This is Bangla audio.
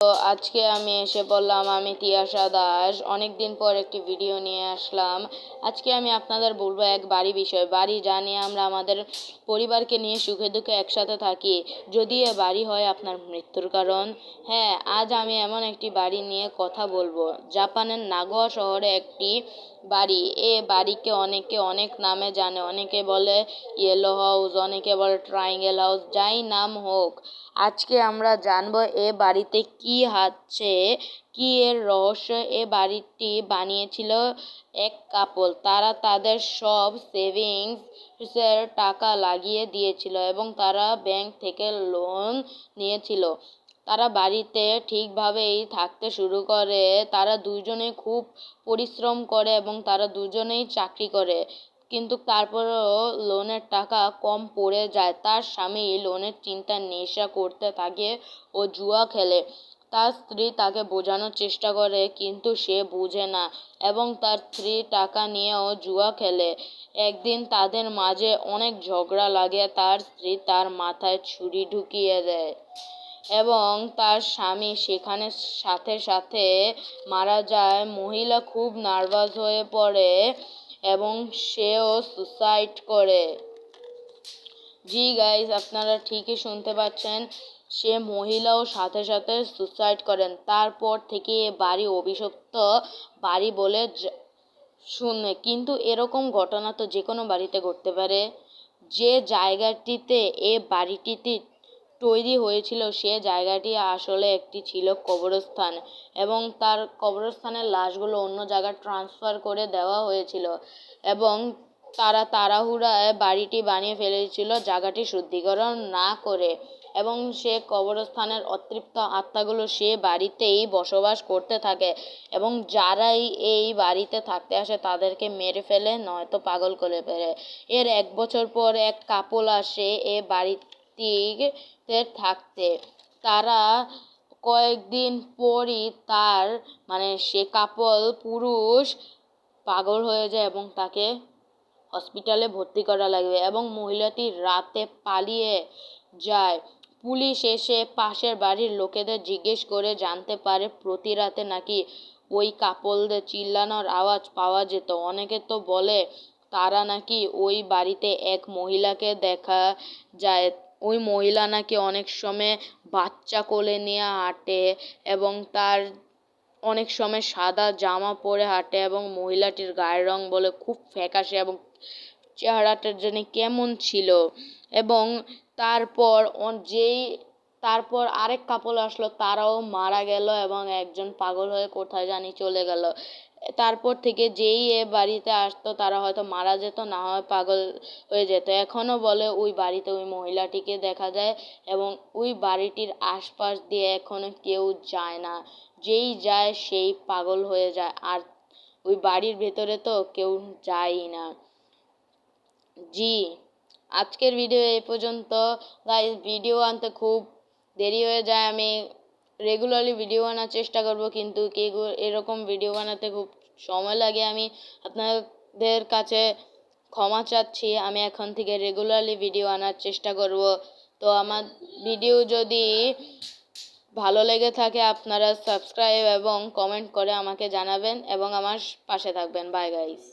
তো আজকে আমি এসে বললাম, আমি তিয়াশা দাস অনেক দিন পর একটি ভিডিও নিয়ে আসলাম। আজকে আমি আপনাদের বলবো এক বাড়ি বিষয়। বাড়ি জানি আমরা আমাদের পরিবারকে নিয়ে সুখে দুঃখে একসাথে থাকি, যদি এ বাড়ি হয় আপনার মৃত্যুর কারণ। হ্যাঁ, আজ আমি এমন একটি বাড়ি নিয়ে কথা বলবো। জাপানের নাগোয়া শহরে একটি বাড়ি। এ বাড়িকে অনেকে অনেক নামে জানে। অনেকে বলে ইয়েলো হাউস, অনেকে বলে ট্রায়াঙ্গেল হাউস, যাই নাম হোক। আজকে আমরা জানবো এ বাড়িতে কি আছে, কি এর রহস্য। এ বাড়িটি বানিয়েছিল এক কাপল। তারা তাদের সব সেভিংস এর টাকা লাগিয়ে দিয়েছিল এবং তারা ব্যাংক থেকে লোন নিয়েছিল। তারা বাড়িতে ঠিকভাবেই থাকতে শুরু করে। তারা দুজনেই খুব পরিশ্রম করে এবং তারা দুজনেই চাকরি করে, কিন্তু তারপরেও লোনের টাকা কম পড়ে যায়। তার স্বামী লোনের চিন্তা নেশা করতে থাকে ও জুয়া খেলে। তার স্ত্রী তাকে বোঝানোর চেষ্টা করে, কিন্তু সে বুঝে না এবং তার স্ত্রী টাকা নিয়েও জুয়া খেলে। একদিন তাদের মাঝে অনেক ঝগড়া লাগে। তার স্ত্রী তার মাথায় ছুরি ঢুকিয়ে দেয় এবং তার স্বামী সেখানে সাথে সাথে মারা যায়। মহিলা খুব নার্ভাস হয়ে পড়ে এবং সেও সুসাইড করে। জি গাইস, আপনারা ঠিকই শুনতে পাচ্ছেন, সে মহিলাও সাথে সাথে সুসাইড করেন। তারপর থেকে এ বাড়ি অভিশপ্ত বাড়ি বলে শুনে। কিন্তু এরকম ঘটনা তো যে কোনো বাড়িতে ঘটতে পারে। যে জায়গাটিতে এ বাড়িটিতে তৈরি হয়েছিল সে জায়গাটি আসলে একটি ছিল কবরস্থান এবং তার কবরস্থানের লাশগুলো অন্য জায়গায় ট্রান্সফার করে দেওয়া হয়েছিল এবং তারা তাড়াহুড়ায় বাড়িটি বানিয়ে ফেলেছিল জায়গাটি শুদ্ধিকরণ না করে। এবং সে কবরস্থানের অতৃপ্ত আত্মাগুলো সে বাড়িতেই বসবাস করতে থাকে এবং যারাই এই বাড়িতে থাকতে আসে তাদেরকে মেরে ফেলে, নয়তো পাগল করে ফেলে। এর 1 বছর পর এক কাপল আসে এ বাড়িতে থাকতে। তারা কয়েকদিন পরই তার সে কাপল পুরুষ পাগল হয়ে যায় এবং তাকে হসপিটালে ভর্তি করা লাগবে এবং মহিলাটি রাতে পালিয়ে যায়। পুলিশ এসে পাশের বাড়ির লোকেদের জিজ্ঞেস করে জানতে পারে প্রতি রাতে নাকি ওই কাপলদের চিল্লানোর আওয়াজ পাওয়া যেত। অনেকে তো বলে তারা নাকি ওই বাড়িতে এক মহিলাকে দেখা যায়। ওই মহিলা নাকি অনেক সময় বাচ্চা কোলে নিয়ে হাঁটে এবং তার অনেক সময় সাদা জামা পরে হাঁটে এবং মহিলাটির গায়ের রং বলে খুব ফ্যাকাশে এবং চেহারাটার জন্য কেমন ছিল। এবং তারপর আরেক কাপল আসলো, তারাও মারা গেল এবং একজন পাগল হয়ে কোথায় জানি চলে গেল। তারপর থেকে যেই এ বাড়িতে আসতো তারা হয়তো মারা যেত, না হয় পাগল হয়ে যেত। এখনো বলে ওই বাড়িতে ওই মহিলাটিকে দেখা যায় এবং ওই বাড়িটির আশপাশ দিয়ে এখনো কেউ যায় না। যেই যায় সেই পাগল হয়ে যায়, আর ওই বাড়ির ভেতরে তো কেউ যায়ই না। জি, আজকের ভিডিও এই পর্যন্ত। গাইস, ভিডিও আনতে খুব দেরি হয়ে যায়। আমি রেগুলারলি ভিডিও আনার চেষ্টা করব, কিন্তু এরকম ভিডিও বানাতে খুব সময় লাগে। আমি আপনাদের কাছে ক্ষমা চাচ্ছি। আমি এখন থেকে রেগুলারলি ভিডিও আনার চেষ্টা করব। তো আমার ভিডিও যদি ভালো লেগে থাকে আপনারা সাবস্ক্রাইব এবং কমেন্ট করে আমাকে জানাবেন এবং আমার পাশে থাকবেন। Bye guys.